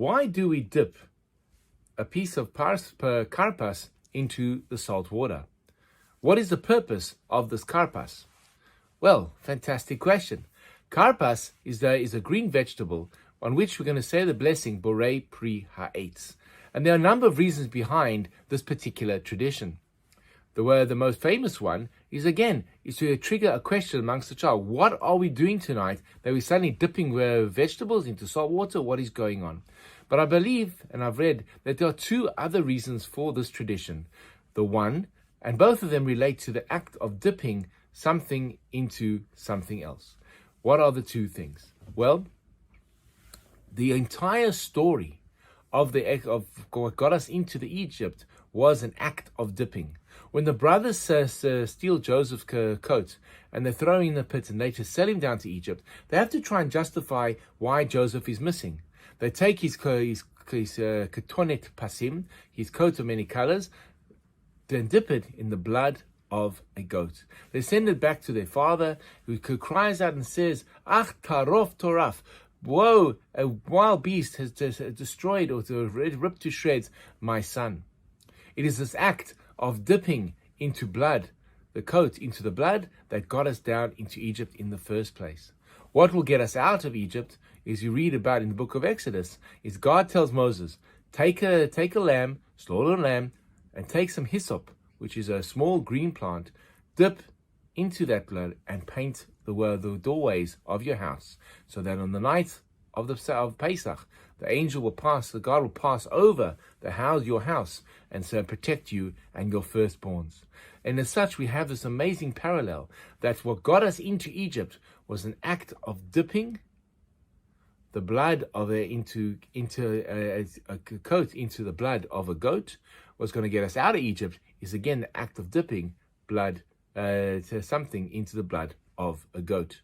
Why do we dip a piece of karpas into the salt water? What is the purpose of this karpas? Well, fantastic question. Karpas is a green vegetable on which we're going to say the blessing Borei Pri Ha'etz. And there are a number of reasons behind this particular tradition. The most famous one is to trigger a question amongst the child. What are we doing tonight that we're suddenly dipping vegetables into salt water? What is going on? But I believe, and I've read, that there are two other reasons for this tradition. The one, and both of them relate to the act of dipping something into something else. What are the two things? Well, the entire story of what got us into the Egypt was an act of dipping. When the brothers steal Joseph's coat and they're throwing in the pit and they just sell him down to Egypt, they have to try and justify why Joseph is missing. They take his ketonet pasim, his coat of many colors, then dip it in the blood of a goat. They send it back to their father, who cries out and says, Ach tarof toraf, woe, a wild beast has destroyed or ripped to shreds my son. It is this act of dipping into blood, the coat into the blood, that got us down into Egypt in the first place. What will get us out of Egypt is, you read about in the book of Exodus, is God tells Moses, take a lamb, slaughter a lamb, and take some hyssop, which is a small green plant, dip into that blood and paint the doorways of your house, so that on the night of Pesach, God will pass over your house, and so protect you and your firstborns. And as such, we have this amazing parallel that what got us into Egypt was an act of dipping the blood of a coat into the blood of a goat. What's going to get us out of Egypt is again the act of dipping something into the blood of a goat.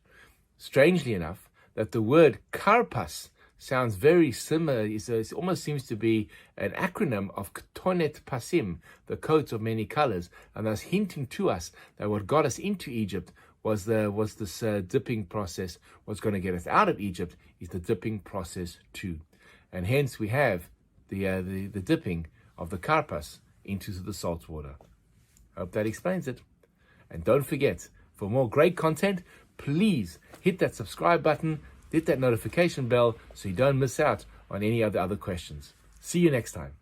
Strangely enough, that the word karpas sounds very similar. It almost seems to be an acronym of ketonet pasim, the coat of many colors, and thus hinting to us that what got us into Egypt was this dipping process. What's going to get us out of Egypt is the dipping process too, and hence we have the dipping of the karpas into the salt water. Hope that explains it. And don't forget, for more great content, please hit that subscribe button, hit that notification bell so you don't miss out on any of the other questions. See you next time.